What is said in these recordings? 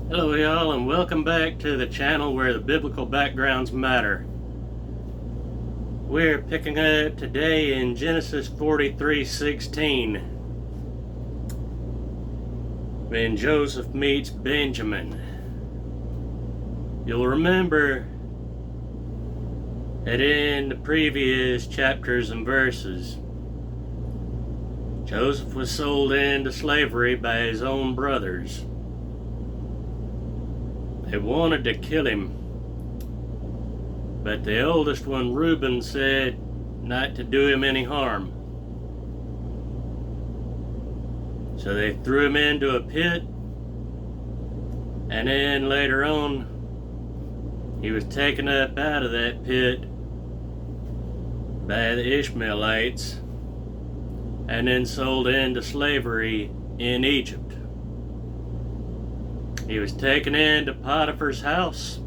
Hello, y'all, and welcome back to the channel where the biblical backgrounds matter. We're picking up today in Genesis 43:16, when Joseph meets Benjamin. You'll remember that in the previous chapters and verses, Joseph was sold into slavery by his own brothers. They wanted to kill him, but the oldest one, Reuben, said not to do him any harm. So they threw him into a pit, and then later on, he was taken up out of that pit by the Ishmaelites and then sold into slavery in Egypt. He was taken into Potiphar's house,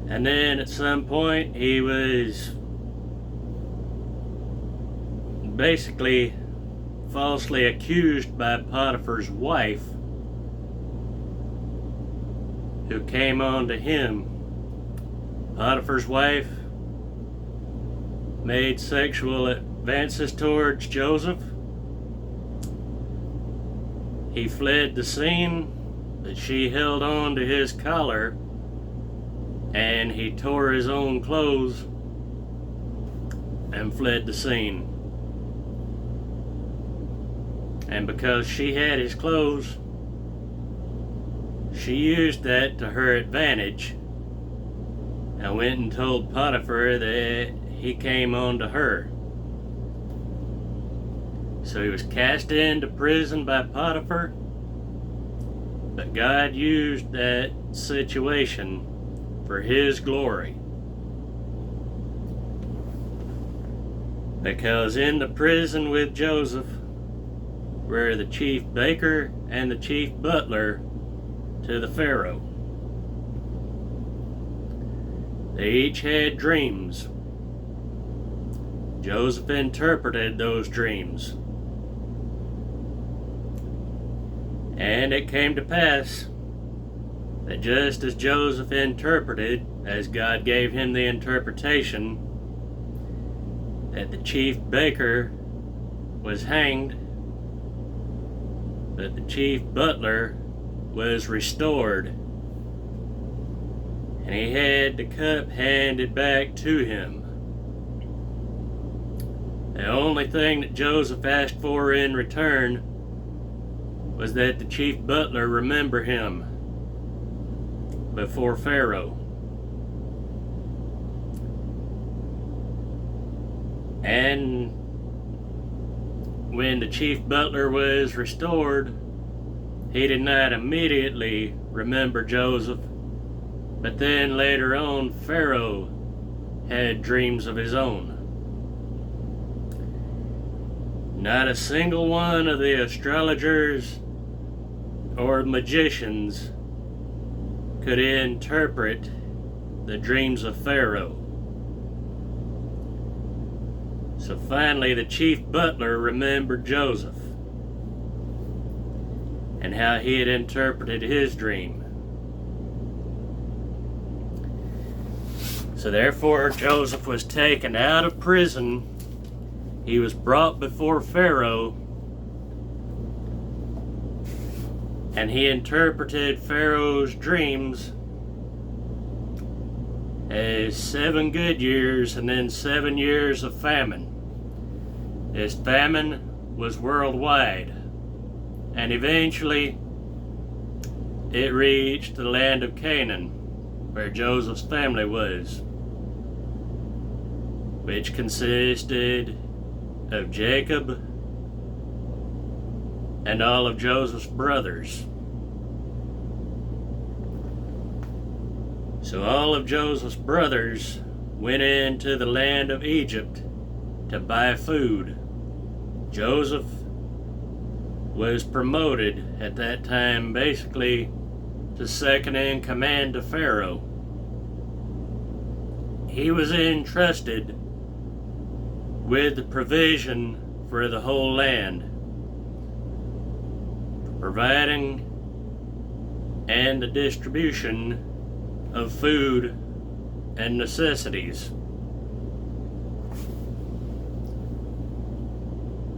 and then at some point he was basically falsely accused by Potiphar's wife, who came on to him. Potiphar's wife made sexual advances towards Joseph. He fled the scene, but she held on to his collar, and he tore his own clothes and fled the scene. And because she had his clothes, she used that to her advantage and went and told Potiphar that he came on to her. So he was cast into prison by Potiphar, but God used that situation for his glory. Because in the prison with Joseph were the chief baker and the chief butler to the Pharaoh. They each had dreams. Joseph interpreted those dreams. And it came to pass that just as Joseph interpreted, as God gave him the interpretation, that the chief baker was hanged, but the chief butler was restored, and he had the cup handed back to him. The only thing that Joseph asked for in return was that the chief butler remember him before Pharaoh. And when the chief butler was restored, he did not immediately remember Joseph, but then later on, Pharaoh had dreams of his own. Not a single one of the astrologers or magicians could interpret the dreams of Pharaoh. So finally, the chief butler remembered Joseph and how he had interpreted his dream. So therefore, Joseph was taken out of prison. He was brought before Pharaoh, and he interpreted Pharaoh's dreams as 7 good years and then 7 years of famine. This famine was worldwide, and eventually it reached the land of Canaan, where Joseph's family was, which consisted of Jacob and all of Joseph's brothers. So all of Joseph's brothers went into the land of Egypt to buy food. Joseph was promoted at that time basically to second in command to Pharaoh. He was entrusted with the provision for the whole land, providing and the distribution of food and necessities.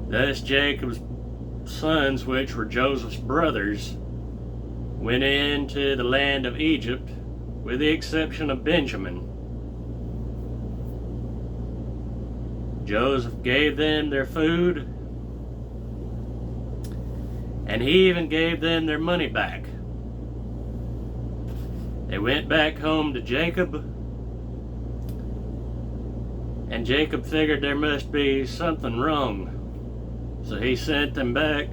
Thus Jacob's sons, which were Joseph's brothers, went into the land of Egypt, with the exception of Benjamin. Joseph gave them their food, and he even gave them their money back. They went back home to Jacob, and Jacob figured there must be something wrong, so he sent them back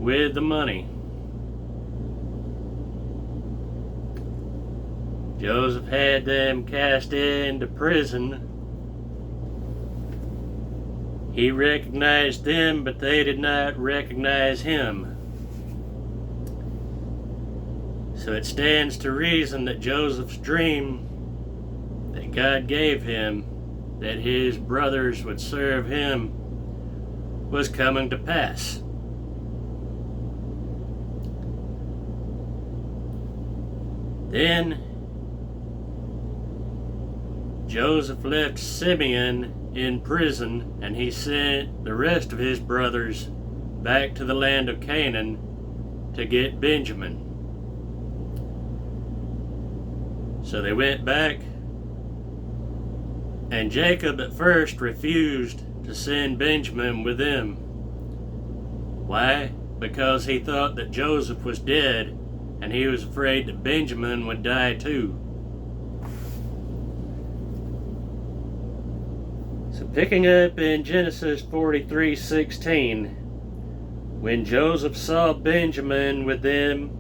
with the money. Joseph had them cast into prison. He recognized them, but they did not recognize him. So it stands to reason that Joseph's dream that God gave him, that his brothers would serve him, was coming to pass. Then Joseph left Simeon in prison, and he sent the rest of his brothers back to the land of Canaan to get Benjamin. So they went back, and Jacob at first refused to send Benjamin with them. Why? Because he thought that Joseph was dead, and he was afraid that Benjamin would die too. So picking up in Genesis 43:16, when Joseph saw Benjamin with them,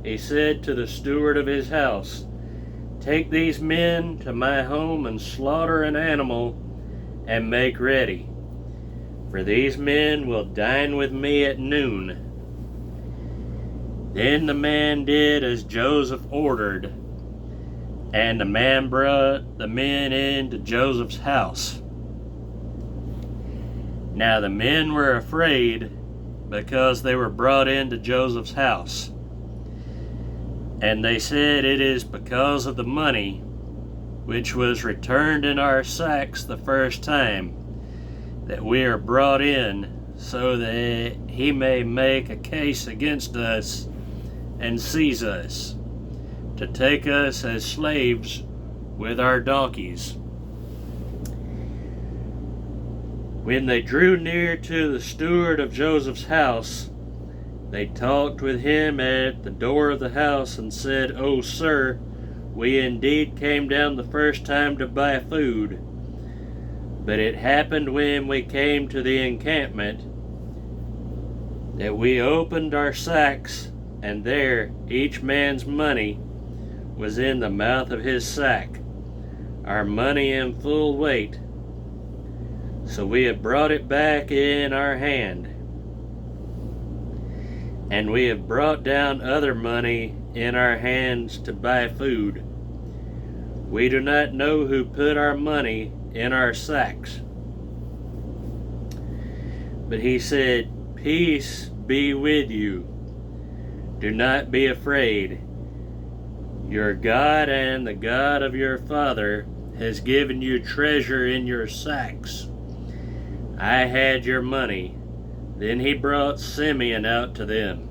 he said to the steward of his house, "Take these men to my home and slaughter an animal and make ready, for these men will dine with me at noon." Then the man did as Joseph ordered, and the man brought the men into Joseph's house. Now the men were afraid because they were brought into Joseph's house. And they said, "It is because of the money which was returned in our sacks the first time that we are brought in, so that he may make a case against us and seize us, to take us as slaves with our donkeys." When they drew near to the steward of Joseph's house, they talked with him at the door of the house and said, "O sir, we indeed came down the first time to buy food. But it happened when we came to the encampment that we opened our sacks, and there each man's money was in the mouth of his sack, our money in full weight. So we have brought it back in our hand. And we have brought down other money in our hands to buy food. We do not know who put our money in our sacks." But he said, "Peace be with you. Do not be afraid. Your God and the God of your father has given you treasure in your sacks. I had your money." Then he brought Simeon out to them.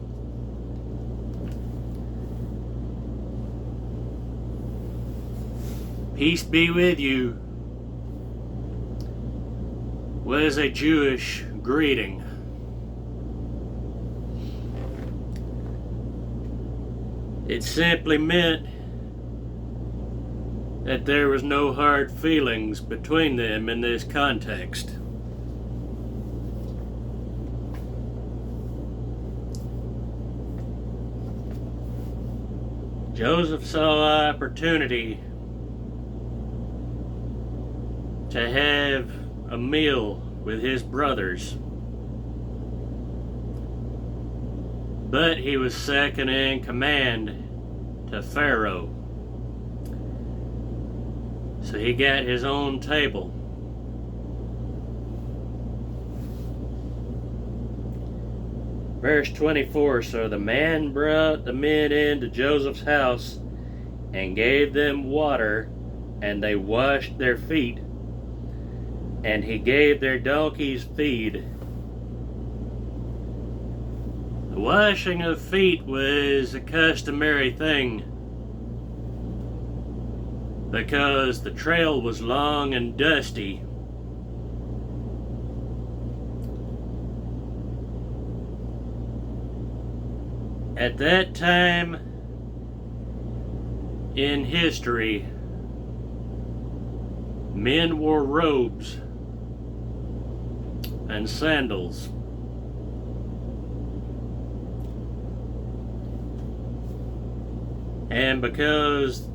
"Peace be with you" was a Jewish greeting. It simply meant that there was no hard feelings between them in this context. Joseph saw opportunity to have a meal with his brothers, but he was second in command to Pharaoh, so he got his own table. Verse 24, so the man brought the men into Joseph's house and gave them water, and they washed their feet, and he gave their donkeys feed. The washing of feet was a customary thing because the trail was long and dusty. At that time in history, men wore robes and sandals. And because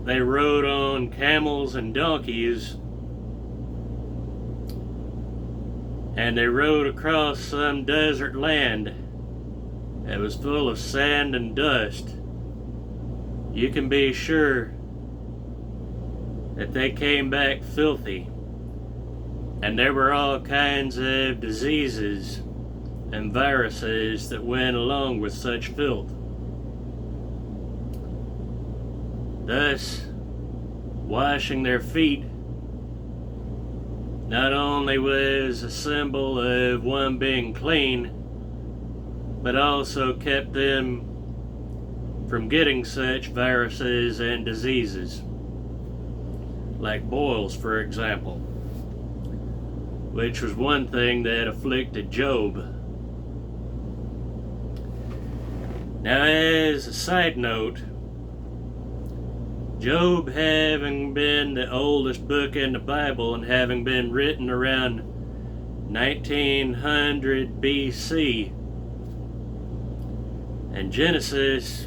they rode on camels and donkeys, and they rode across some desert land that was full of sand and dust, you can be sure that they came back filthy, and there were all kinds of diseases and viruses that went along with such filth. Thus, washing their feet not only was a symbol of one being clean, but also kept them from getting such viruses and diseases, like boils, for example, which was one thing that afflicted Job. Now, as a side note, Job, having been the oldest book in the Bible and having been written around 1900 BC, and Genesis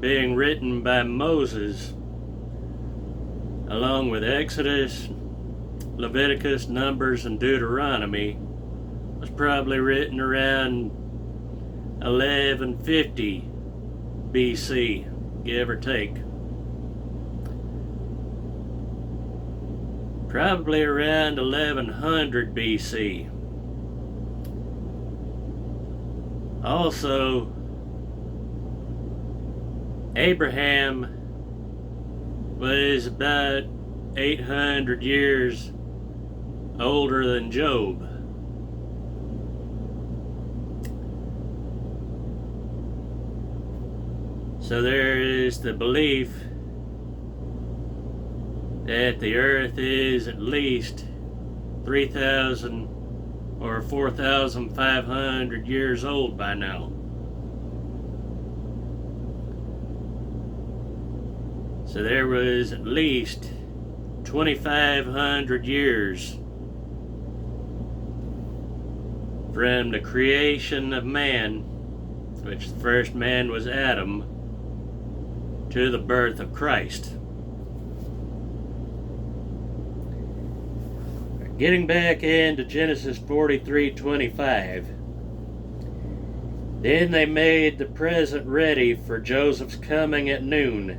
being written by Moses, along with Exodus, Leviticus, Numbers, and Deuteronomy, was probably written around 1150 BC, give or take. Probably around 1100 BC. Also, Abraham was about 800 years older than Job. So there is the belief that the earth is at least 3,000 or 4,500 years old by now. So there was at least 2,500 years from the creation of man, which the first man was Adam, to the birth of Christ. Getting back into Genesis 43:25, then they made the present ready for Joseph's coming at noon,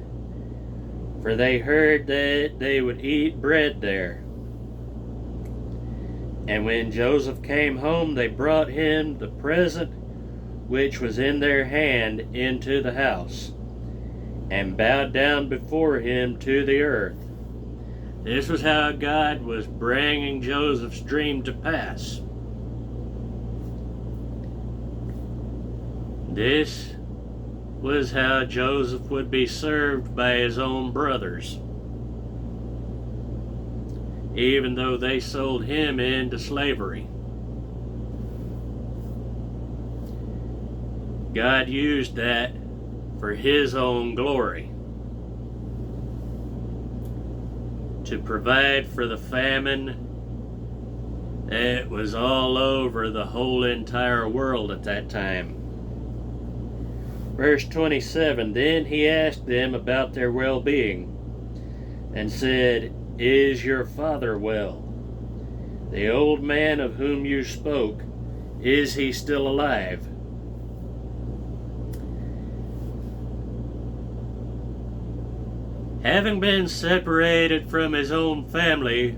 for they heard that they would eat bread there. And when Joseph came home, they brought him the present which was in their hand into the house, and bowed down before him to the earth. This was how God was bringing Joseph's dream to pass. This was how Joseph would be served by his own brothers, even though they sold him into slavery. God used that for his own glory, to provide for the famine that was all over the whole entire world at that time. Verse 27, then he asked them about their well-being, and said, is your father well? The old man of whom you spoke, is he still alive? Having been separated from his own family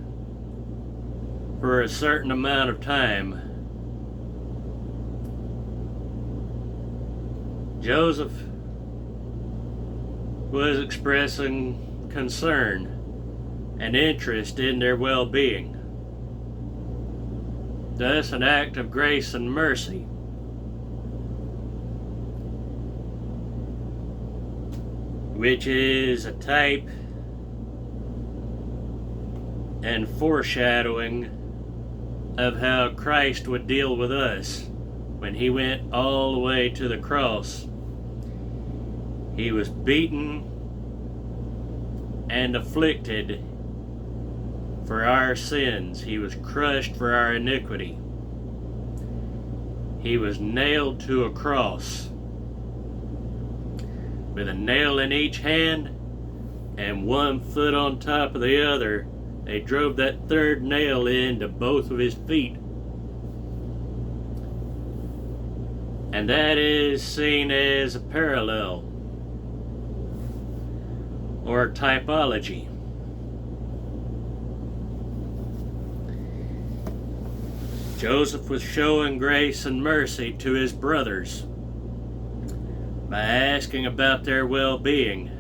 for a certain amount of time, Joseph was expressing concern and interest in their well-being. Thus, an act of grace and mercy. Which is a type and foreshadowing of how Christ would deal with us when he went all the way to the cross. He was beaten and afflicted for our sins. He was crushed for our iniquity. He was nailed to a cross with a nail in each hand and one foot on top of the other. They drove that third nail into both of his feet. And that is seen as a parallel or typology. Joseph was showing grace and mercy to his brothers by asking about their well-being.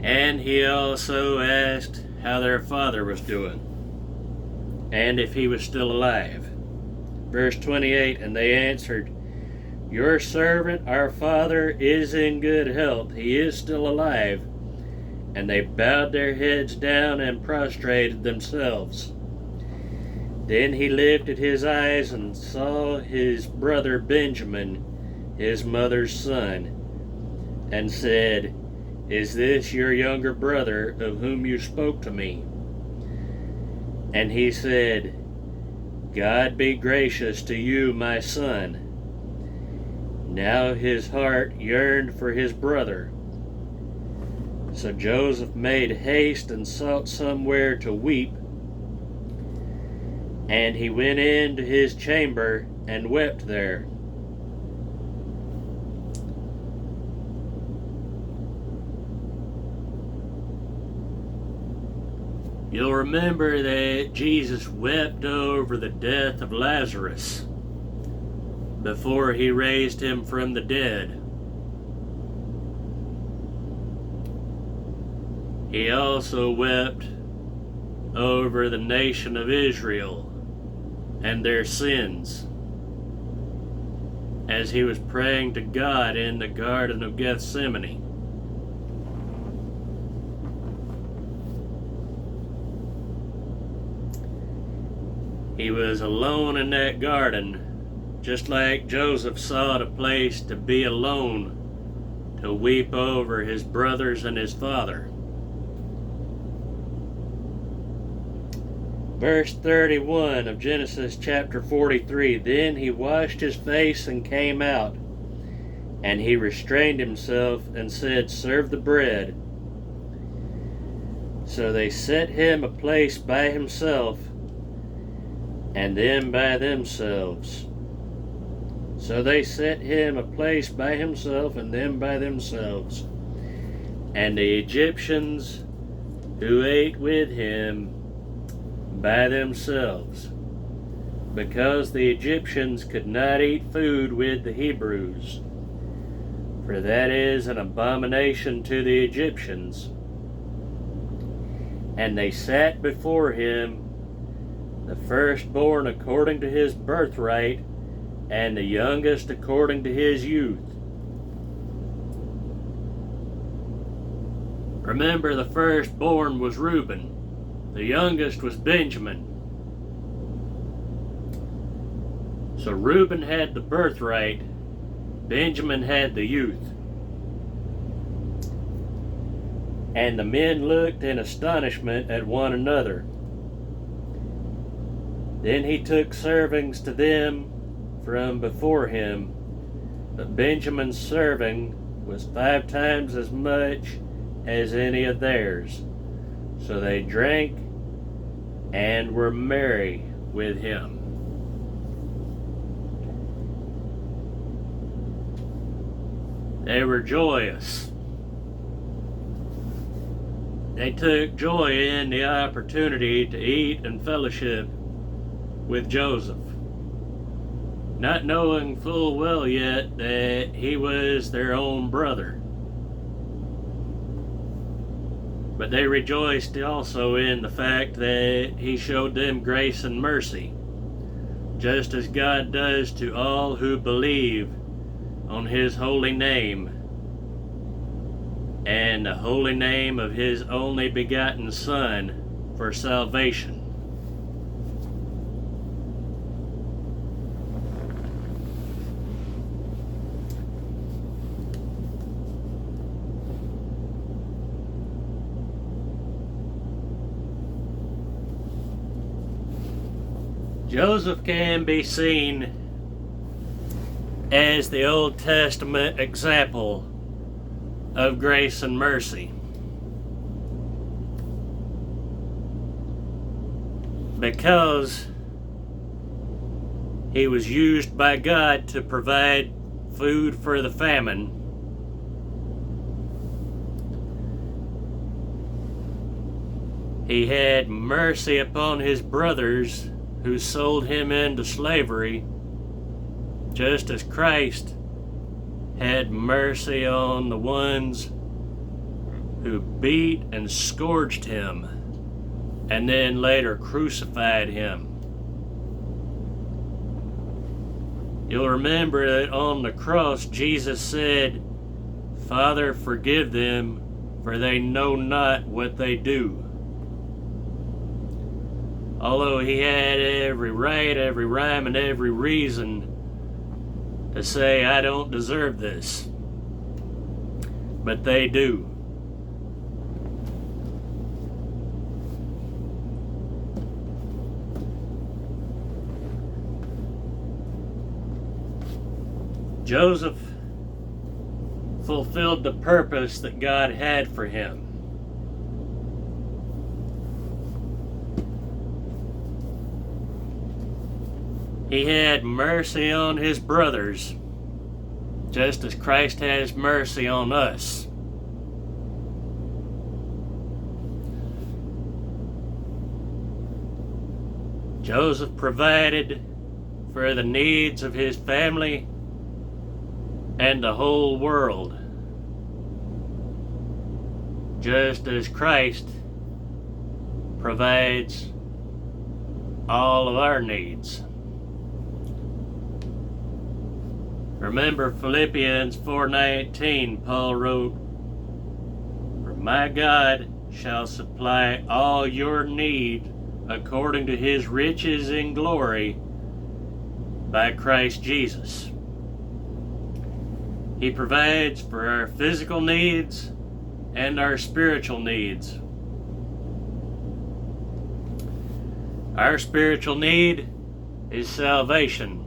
And he also asked how their father was doing and if he was still alive. Verse 28, and they answered, "Your servant, our father, is in good health. He is still alive." And they bowed their heads down and prostrated themselves. Then he lifted his eyes and saw his brother Benjamin, his mother's son, and said, "Is this your younger brother of whom you spoke to me?" And he said, "God be gracious to you, my son." Now his heart yearned for his brother. So Joseph made haste and sought somewhere to weep. And he went into his chamber and wept there. You'll remember that Jesus wept over the death of Lazarus before he raised him from the dead. He also wept over the nation of Israel and their sins as he was praying to God in the Garden of Gethsemane. He was alone in that garden, just like Joseph sought a place to be alone, to weep over his brothers and his father. Verse 31 of Genesis chapter 43, then he washed his face and came out, and he restrained himself and said, "Serve the bread." So they set him a place by himself, and them by themselves. So they set him a place by himself, and them by themselves. And the Egyptians who ate with him by themselves, because the Egyptians could not eat food with the Hebrews, for that is an abomination to the Egyptians. And they sat before him, the firstborn according to his birthright, and the youngest according to his youth. Remember, the firstborn was Reuben. The youngest was Benjamin. So Reuben had the birthright, Benjamin had the youth. And the men looked in astonishment at one another. Then he took servings to them from before him, but Benjamin's serving was 5 times as much as any of theirs. So they drank and were merry with him. They were joyous. They took joy in the opportunity to eat and fellowship with Joseph. not knowing full well yet that he was their own brother. But they rejoiced also in the fact that he showed them grace and mercy, just as God does to all who believe on his holy name and the holy name of his only begotten Son for salvation. Joseph can be seen as the Old Testament example of grace and mercy, because he was used by God to provide food for the famine. He had mercy upon his brothers who sold him into slavery, just as Christ had mercy on the ones who beat and scourged him and then later crucified him. You'll remember that on the cross Jesus said, "Father, forgive them, for they know not what they do." Although he had every right, every rhyme, and every reason to say, "I don't deserve this," but they do. Joseph fulfilled the purpose that God had for him. He had mercy on his brothers, just as Christ has mercy on us. Joseph provided for the needs of his family and the whole world, just as Christ provides all of our needs. Remember Philippians 4:19, Paul wrote, "For my God shall supply all your need according to his riches in glory by Christ Jesus." He provides for our physical needs and our spiritual needs. Our spiritual need is salvation,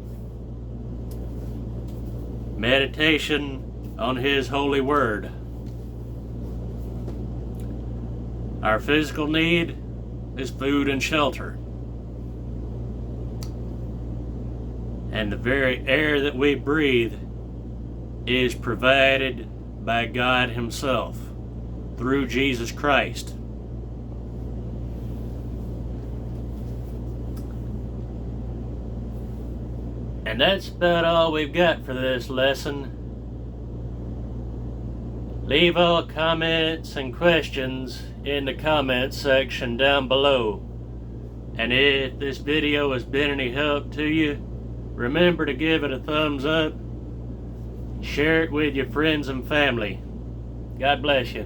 meditation on his holy word. Our physical need is food and shelter. And the very air that we breathe is provided by God himself through Jesus Christ. And that's about all we've got for this lesson. Leave all comments and questions in the comments section down below. And if this video has been any help to you, remember to give it a thumbs up. Share it with your friends and family. God bless you.